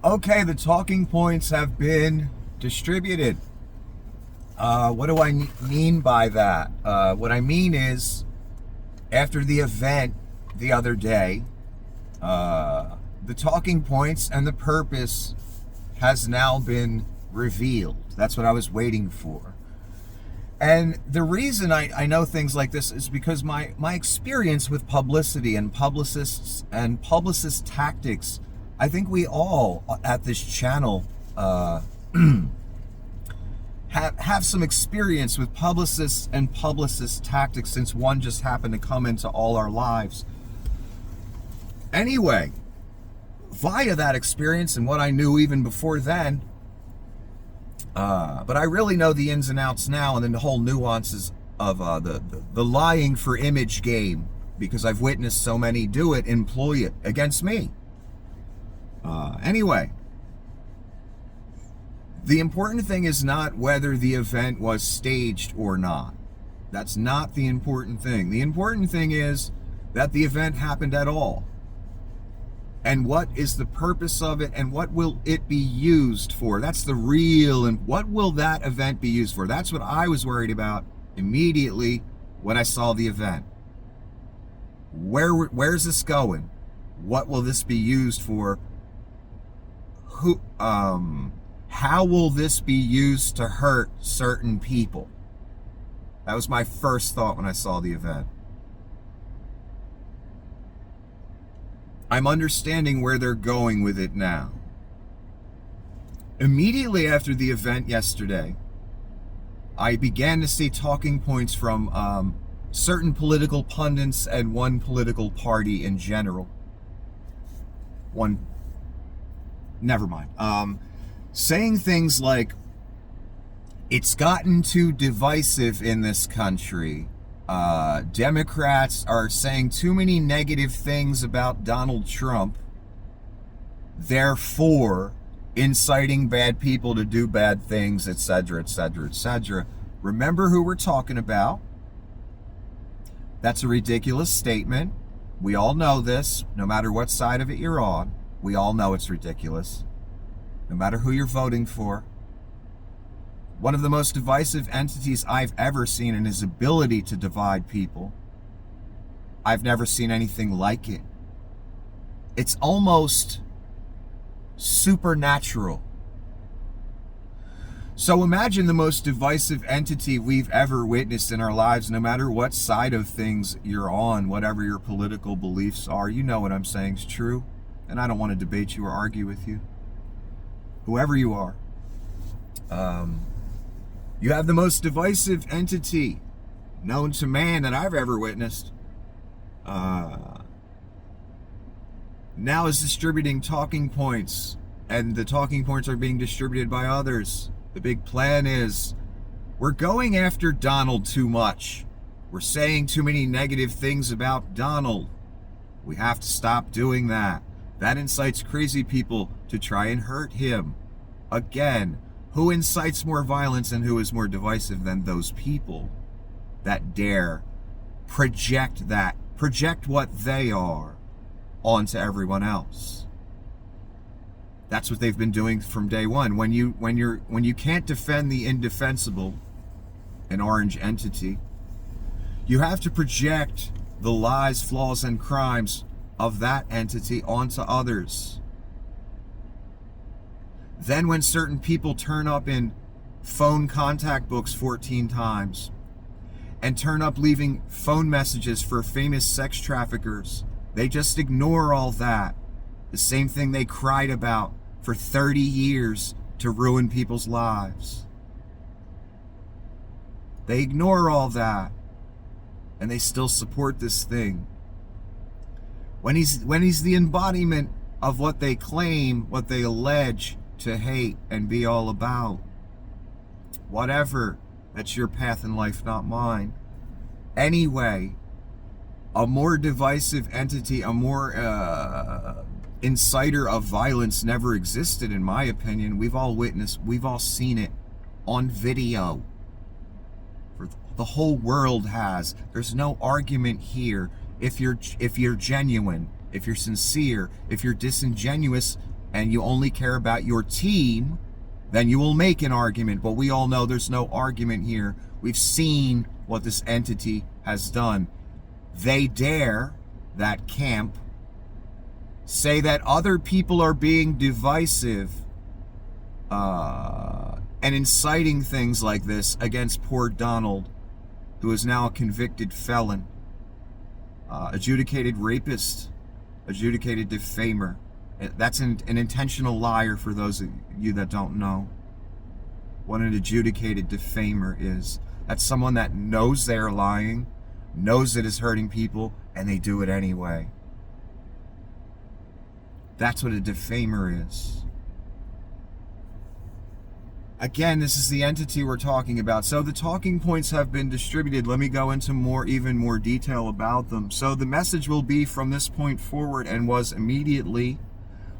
Okay, the talking points have been distributed. What do I mean by that? What I mean is, after the event the other day, the talking points and the purpose has now been revealed. That's what I was waiting for. And the reason I know things like this is because my experience with publicity and publicists and publicist tactics, I think we all at this channel have some experience with publicists and publicist tactics, since one just happened to come into all our lives. Anyway, via that experience and what I knew even before then, but I really know the ins and outs now, and then the whole nuances of the lying for image game, because I've witnessed so many do it, employ it against me. Anyway, the important thing is not whether the event was staged or not. That's not the important thing. The important thing is that the event happened at all. And what is the purpose of it, and what will it be used for? That's the real, and what will that event be used for? That's what I was worried about immediately when I saw the event. Where's this going? What will this be used for? How will this be used to hurt certain people? That was my first thought when I saw the event. I'm understanding where they're going with it now. Immediately after the event yesterday, I began to see talking points from certain political pundits and one political party in general. Never mind. Saying things like, it's gotten too divisive in this country. Democrats are saying too many negative things about Donald Trump, therefore inciting bad people to do bad things, etc., etc., etc. Remember who we're talking about. That's a ridiculous statement. We all know this, no matter what side of it you're on. We all know it's ridiculous, no matter who you're voting for. One of the most divisive entities I've ever seen in his ability to divide people. I've never seen anything like it. It's almost supernatural. So imagine the most divisive entity we've ever witnessed in our lives, no matter what side of things you're on, whatever your political beliefs are. You know what I'm saying is true, and I don't want to debate you or argue with you. Whoever you are. You have the most divisive entity known to man that I've ever witnessed. Now is distributing talking points, and the talking points are being distributed by others. The big plan is, we're going after Donald too much. We're saying too many negative things about Donald. We have to stop doing that. That incites crazy people to try and hurt him. Again, who incites more violence and who is more divisive than those people that dare project what they are onto everyone else? That's what they've been doing from day one. When you can't defend the indefensible, an orange entity, you have to project the lies, flaws, and crimes of that entity onto others. Then when certain people turn up in phone contact books 14 times and turn up leaving phone messages for famous sex traffickers, they just ignore all that. The same thing they cried about for 30 years to ruin people's lives. They ignore all that, and they still support this thing. When he's the embodiment of what they claim, what they allege to hate and be all about. Whatever, that's your path in life, not mine. Anyway, a more divisive entity, a more inciter of violence never existed, in my opinion. We've all witnessed, we've all seen it on video. The whole world has. There's no argument here. If you're genuine, if you're sincere, if you're disingenuous, and you only care about your team, then you will make an argument. But we all know there's no argument here. We've seen what this entity has done. They dare, that camp, say that other people are being divisive and inciting things like this against poor Donald, who is now a convicted felon, adjudicated rapist, adjudicated defamer. That's an intentional liar for those of you that don't know what an adjudicated defamer is. That's someone that knows they're lying, knows it is hurting people, and they do it anyway. That's what a defamer is. Again, this is the entity we're talking about. So the talking points have been distributed. Let me go into even more detail about them. So the message will be from this point forward, and was immediately,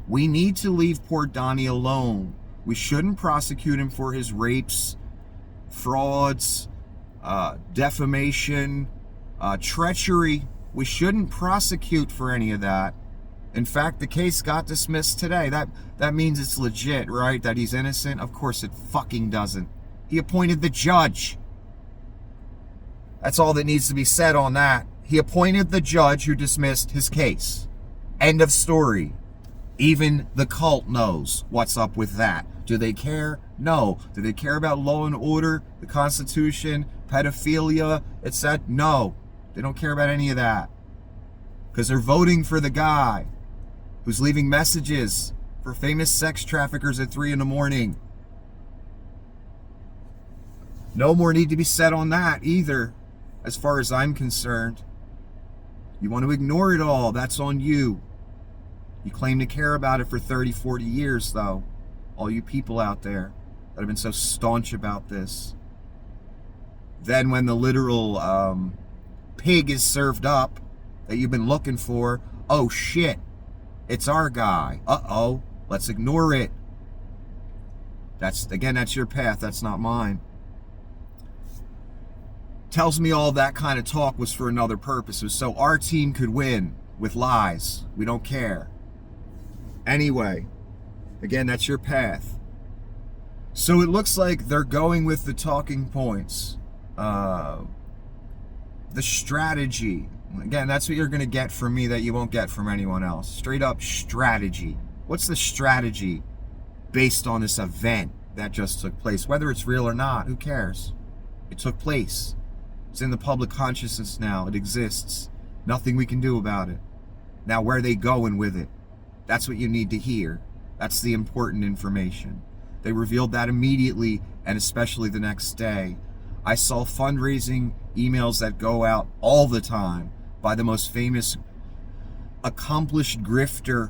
we need to leave poor Donnie alone. We shouldn't prosecute him for his rapes, frauds, defamation, treachery. We shouldn't prosecute for any of that. In fact, the case got dismissed today. That means it's legit, right? That he's innocent? Of course it fucking doesn't. He appointed the judge. That's all that needs to be said on that. He appointed the judge who dismissed his case. End of story. Even the cult knows what's up with that. Do they care? No. Do they care about law and order, the Constitution, pedophilia, etc.? No. They don't care about any of that. Because they're voting for the guy who's leaving messages for famous sex traffickers at 3 a.m. No more need to be said on that either, as far as I'm concerned. You want to ignore it all, that's on you. You claim to care about it for 30, 40 years, though. All you people out there that have been so staunch about this. Then when the literal pig is served up that you've been looking for, oh shit, it's our guy. Uh-oh, let's ignore it. That's your path, that's not mine. Tells me all that kind of talk was for another purpose. It was so our team could win with lies. We don't care. Anyway, again, that's your path. So it looks like they're going with the talking points. The strategy. Again, that's what you're going to get from me that you won't get from anyone else. Straight up strategy. What's the strategy based on this event that just took place? Whether it's real or not, who cares? It took place. It's in the public consciousness now. It exists. Nothing we can do about it. Now, where are they going with it? That's what you need to hear. That's the important information. They revealed that immediately, and especially the next day. I saw fundraising emails that go out all the time by the most famous, accomplished grifter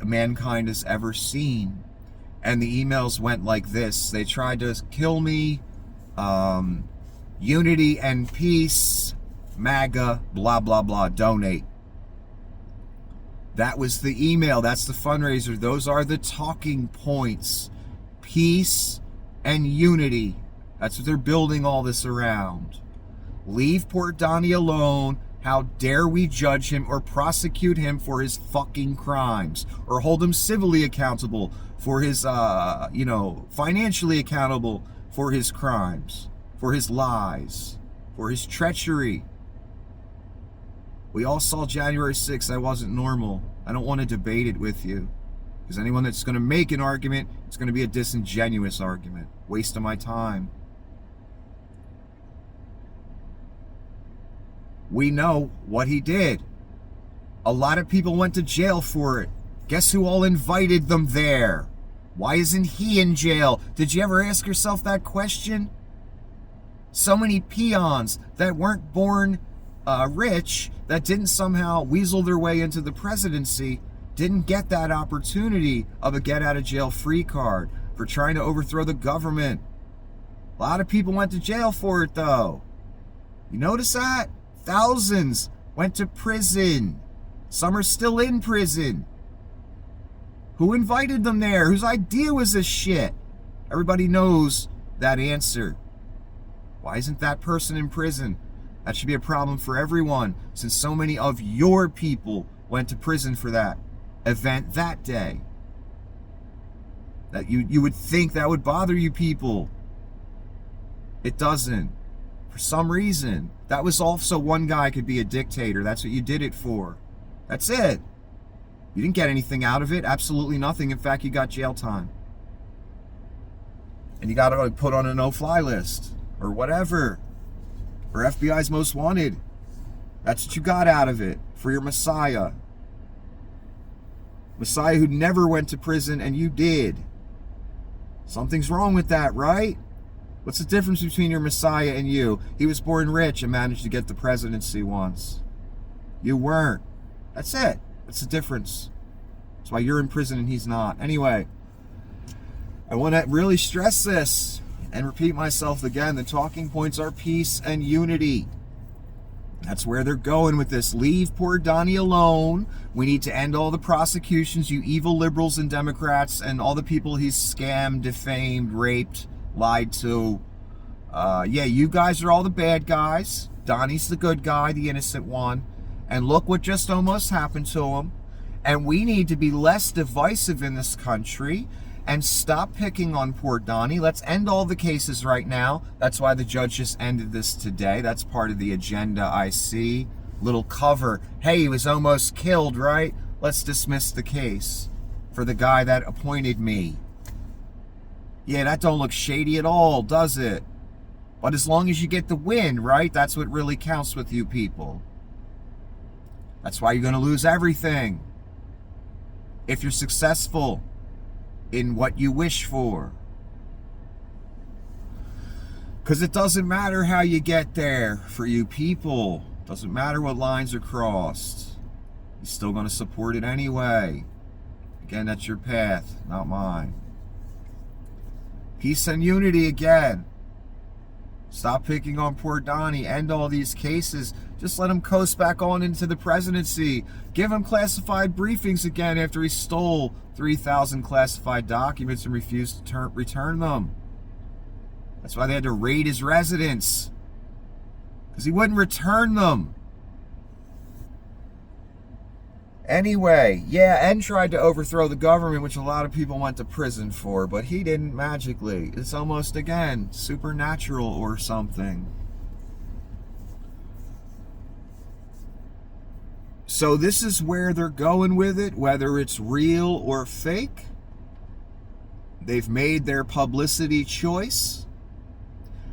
mankind has ever seen. And the emails went like this. They tried to kill me, unity and peace, MAGA, blah, blah, blah, donate. That was the email. That's the fundraiser. Those are the talking points. Peace and unity. That's what they're building all this around. Leave poor Donnie alone. How dare we judge him or prosecute him for his fucking crimes, or hold him civilly accountable for his, financially accountable for his crimes, for his lies, for his treachery. We all saw January 6th. I wasn't normal. I don't want to debate it with you, because anyone that's going to make an argument, it's going to be a disingenuous argument. Waste of my time. We know what he did. A lot of people went to jail for it. Guess who all invited them there? Why isn't he in jail? Did you ever ask yourself that question? So many peons that weren't born rich, that didn't somehow weasel their way into the presidency, didn't get that opportunity of a get-out-of-jail-free card for trying to overthrow the government. A lot of people went to jail for it, though. You notice that? Thousands went to prison. Some are still in prison. Who invited them there? Whose idea was this shit? Everybody knows that answer. Why isn't that person in prison? That should be a problem for everyone, since so many of your people went to prison for that event that day. That you would think that would bother you people. It doesn't. For some reason. That was also one guy could be a dictator. That's what you did it for. That's it. You didn't get anything out of it. Absolutely nothing. In fact, you got jail time. And you got to put on a no-fly list. Or whatever. Or FBI's most wanted. That's what you got out of it. For your Messiah. Messiah who never went to prison and you did. Something's wrong with that, right? What's the difference between your Messiah and you? He was born rich and managed to get the presidency once. You weren't. That's it. That's the difference. That's why you're in prison and he's not. Anyway, I want to really stress this and repeat myself again. The talking points are peace and unity. That's where they're going with this. Leave poor Donnie alone. We need to end all the prosecutions, you evil liberals and Democrats, and all the people he's scammed, defamed, raped, lied to. Yeah, you guys are all the bad guys. Donnie's the good guy, the innocent one. And look what just almost happened to him. And we need to be less divisive in this country and stop picking on poor Donnie. Let's end all the cases right now. That's why the judge just ended this today. That's part of the agenda I see. Little cover. Hey, he was almost killed, right? Let's dismiss the case for the guy that appointed me. Yeah, that don't look shady at all, does it? But as long as you get the win, right? That's what really counts with you people. That's why you're going to lose everything. If you're successful in what you wish for. Because it doesn't matter how you get there for you people. It doesn't matter what lines are crossed. You're still going to support it anyway. Again, that's your path, not mine. Peace and unity again. Stop picking on poor Donnie. End all these cases. Just let him coast back on into the presidency. Give him classified briefings again after he stole 3,000 classified documents and refused to return them. That's why they had to raid his residence. Because he wouldn't return them. Anyway, yeah, and tried to overthrow the government, which a lot of people went to prison for, but he didn't magically. It's almost, again, supernatural or something. So this is where they're going with it, whether it's real or fake. They've made their publicity choice,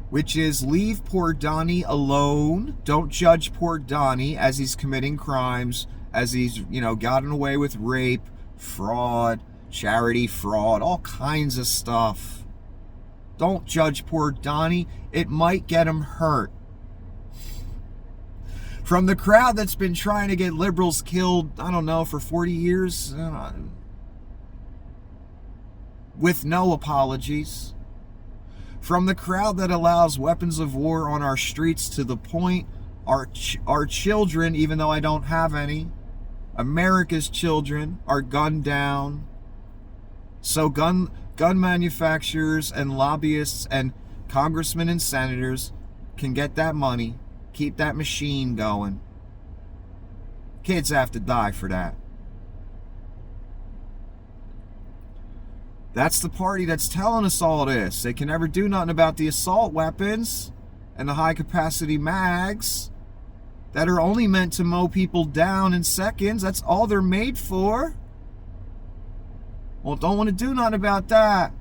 which is leave poor Donnie alone. Don't judge poor Donnie as he's committing crimes, as he's, gotten away with rape, fraud, charity fraud, all kinds of stuff. Don't judge poor Donnie. It might get him hurt. From the crowd that's been trying to get liberals killed, I don't know, for 40 years, with no apologies. From the crowd that allows weapons of war on our streets to the point our children, even though I don't have any, America's children are gunned down. So gun manufacturers and lobbyists and congressmen and senators can get that money, keep that machine going. Kids have to die for that. That's the party that's telling us all this. They can never do nothing about the assault weapons and the high-capacity mags that are only meant to mow people down in seconds. That's all they're made for. Well, don't want to do nothing about that.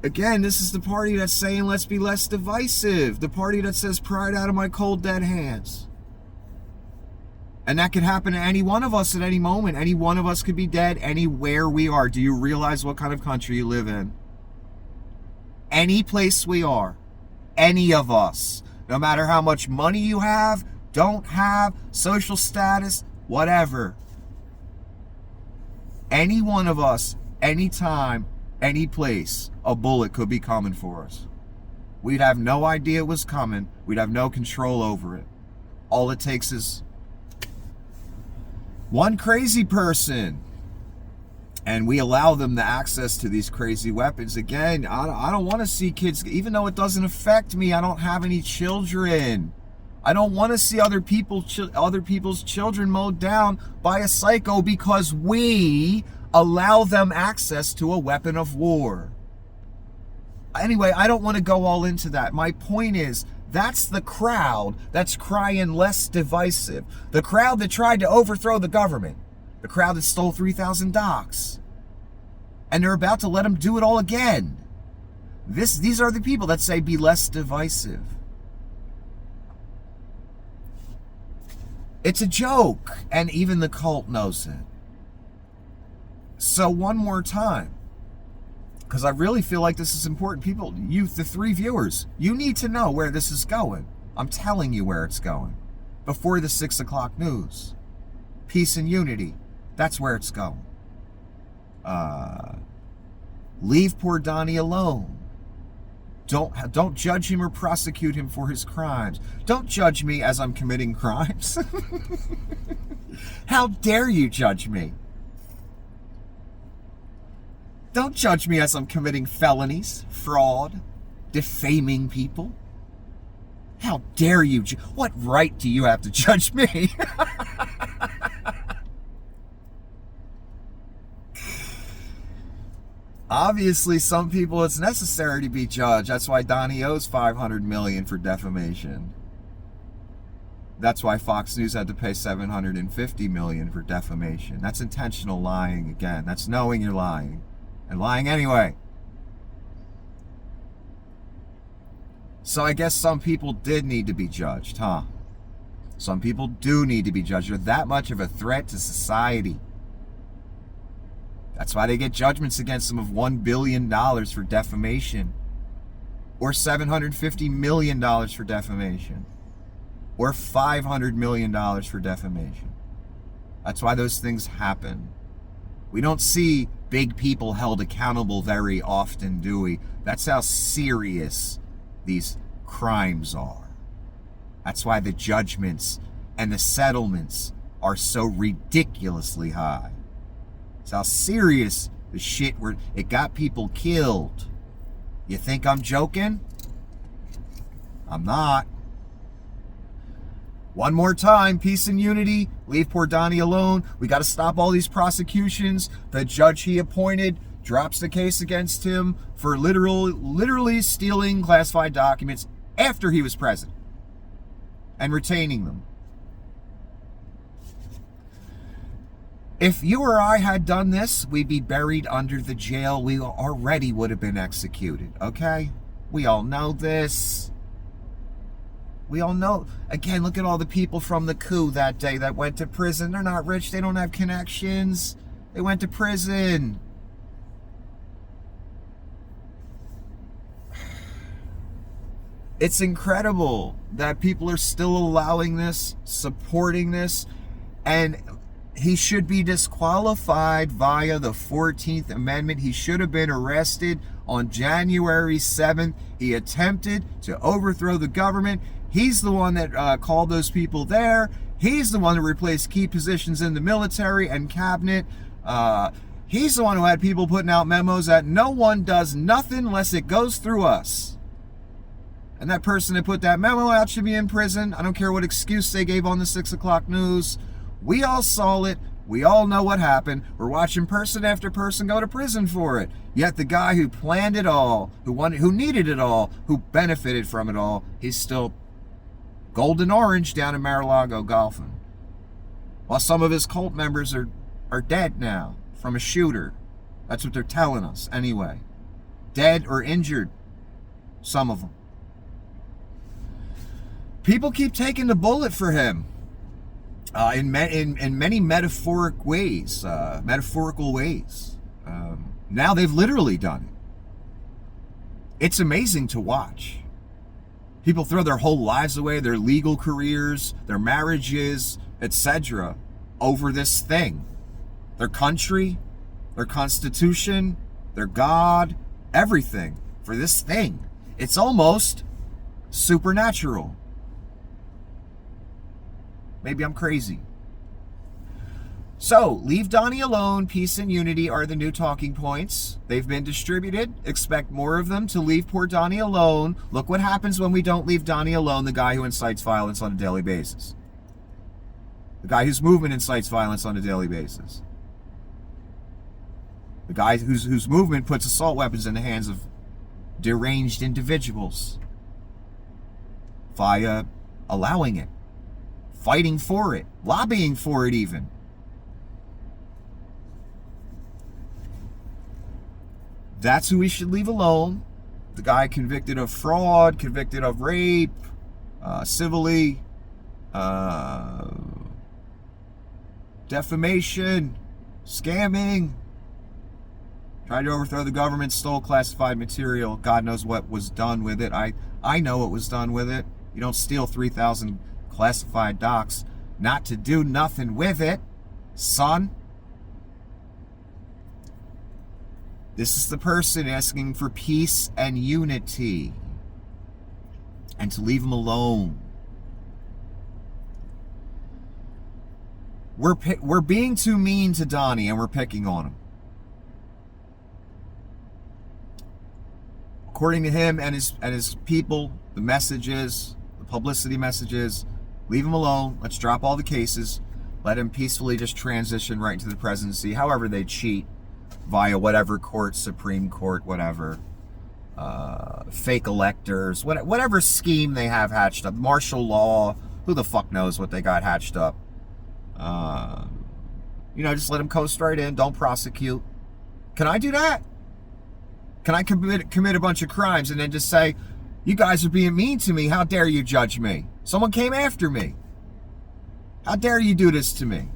Again, this is the party that's saying let's be less divisive. The party that says pry it out of my cold dead hands. And that could happen to any one of us at any moment. Any one of us could be dead anywhere we are. Do you realize what kind of country you live in? Any place we are. Any of us. No matter how much money you have, don't have, social status, whatever. Any one of us, anytime, any place, a bullet could be coming for us. We'd have no idea it was coming. We'd have no control over it. All it takes is one crazy person, and we allow them the access to these crazy weapons. Again, I don't want to see kids, even though it doesn't affect me. I don't have any children. I don't want to see other people's children mowed down by a psycho because we allow them access to a weapon of war. Anyway, I don't want to go all into that. My point is, that's the crowd that's crying less divisive. The crowd that tried to overthrow the government. The crowd that stole 3,000 docks. And they're about to let them do it all again. These are the people that say be less divisive. It's a joke, and even the cult knows it. So one more time, because I really feel like this is important. People, you, the 3 viewers, you need to know where this is going. I'm telling you where it's going. Before the 6 o'clock news. Peace and unity. That's where it's going. Leave poor Donnie alone. Don't judge him or prosecute him for his crimes. Don't judge me as I'm committing crimes. How dare you judge me? Don't judge me as I'm committing felonies, fraud, defaming people. How dare you? What right do you have to judge me? Obviously, some people it's necessary to be judged. That's why Donnie owes $500 million for defamation. That's why Fox News had to pay $750 million for defamation. That's intentional lying again. That's knowing you're lying. And lying anyway. So I guess some people did need to be judged, huh? Some people do need to be judged. They're that much of a threat to society. That's why they get judgments against them of $1 billion for defamation. Or $750 million for defamation. Or $500 million for defamation. That's why those things happen. We don't see big people held accountable very often, do we? That's how serious these crimes are. That's why the judgments and the settlements are so ridiculously high. It's how serious the shit it got people killed. You think I'm joking? I'm not. One more time, peace and unity. Leave poor Donnie alone. We got to stop all these prosecutions. The judge he appointed drops the case against him for literally stealing classified documents after he was president and retaining them. If you or I had done this, we'd be buried under the jail. We already would have been executed, okay? We all know this. We all know. Again, look at all the people from the coup that day that went to prison. They're not rich. They don't have connections. They went to prison. It's incredible that people are still allowing this, supporting this, and he should be disqualified via the 14th Amendment. He should have been arrested on January 7th. He attempted to overthrow the government. He's the one that called those people there. He's the one who replaced key positions in the military and cabinet. He's the one who had people putting out memos that no one does nothing unless it goes through us. And that person that put that memo out should be in prison. I don't care what excuse they gave on the 6 o'clock news. We all saw it. We all know what happened. We're watching person after person go to prison for it. Yet the guy who planned it all, who needed it all, who benefited from it all, he's still golden orange down in Mar-a-Lago golfing. While some of his cult members are dead now from a shooter. That's what they're telling us anyway. Dead or injured. Some of them. People keep taking the bullet for him. In many metaphorical ways. Now they've literally done it. It's amazing to watch. People throw their whole lives away, their legal careers, their marriages, etc. over this thing. Their country, their constitution, their God, everything for this thing. It's almost supernatural. Maybe I'm crazy. So, leave Donnie alone. Peace and unity are the new talking points. They've been distributed. Expect more of them to leave poor Donnie alone. Look what happens when we don't leave Donnie alone, the guy who incites violence on a daily basis. The guy whose movement incites violence on a daily basis. The guy whose movement puts assault weapons in the hands of deranged individuals via allowing it, fighting for it, lobbying for it even. That's who we should leave alone. The guy convicted of fraud, convicted of rape, civilly, defamation, scamming, tried to overthrow the government, stole classified material. God knows what was done with it. I know what was done with it. You don't steal 3,000 classified docs not to do nothing with it, son. This is the person asking for peace and unity, and to leave him alone. We're being too mean to Donnie, and we're picking on him. According to him and his people, the messages, the publicity messages, leave him alone. Let's drop all the cases. Let him peacefully just transition right into the presidency, however they cheat, via whatever court, Supreme Court, whatever, fake electors, whatever scheme they have hatched up, martial law, who the fuck knows what they got hatched up. Just let them coast right in, don't prosecute. Can I do that? Can I commit a bunch of crimes and then just say, you guys are being mean to me, how dare you judge me? Someone came after me. How dare you do this to me?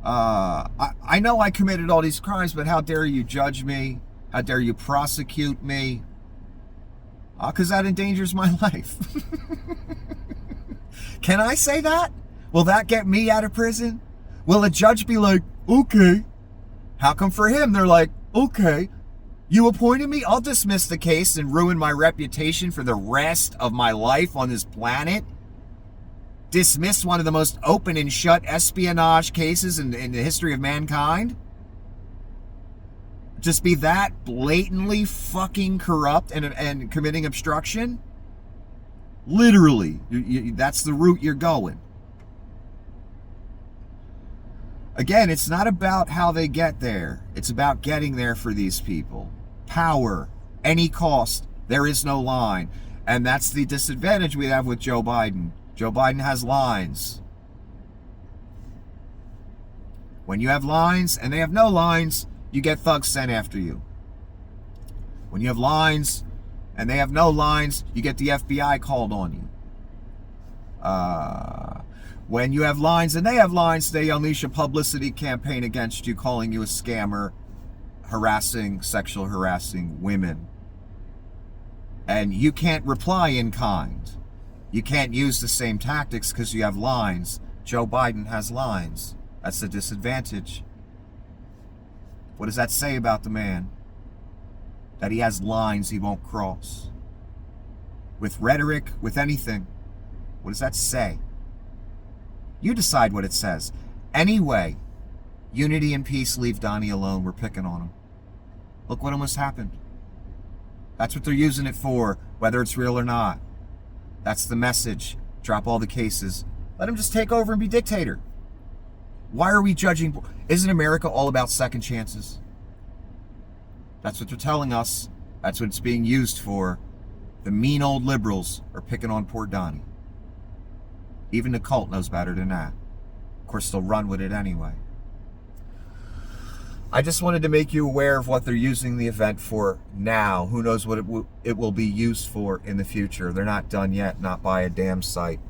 I know I committed all these crimes, but how dare you judge me? How dare you prosecute me? Because that endangers my life. Can I say that? Will that get me out of prison? Will a judge be like, okay? How come for him, they're like, okay, you appointed me? I'll dismiss the case and ruin my reputation for the rest of my life on this planet? Dismiss one of the most open and shut espionage cases in the history of mankind? Just be that blatantly fucking corrupt and committing obstruction? Literally, that's the route you're going. Again, it's not about how they get there. It's about getting there for these people. Power, any cost, there is no line. And that's the disadvantage we have with Joe Biden. Joe Biden has lines. When you have lines and they have no lines, you get thugs sent after you. When you have lines and they have no lines, you get the FBI called on you. When you have lines and they have lines, they unleash a publicity campaign against you, calling you a scammer, sexual harassing women. And you can't reply in kind. You can't use the same tactics because you have lines. Joe Biden has lines. That's the disadvantage. What does that say about the man? That he has lines he won't cross. With rhetoric, with anything. What does that say? You decide what it says. Anyway, unity and peace, leave Donnie alone. We're picking on him. Look what almost happened. That's what they're using it for, whether it's real or not. That's the message. Drop all the cases. Let him just take over and be dictator. Why are we judging? Isn't America all about second chances? That's what they're telling us. That's what it's being used for. The mean old liberals are picking on poor Donnie. Even the cult knows better than that. Of course, they'll run with it anyway. I just wanted to make you aware of what they're using the event for now. Who knows what it will be used for in the future. They're not done yet, not by a damn sight.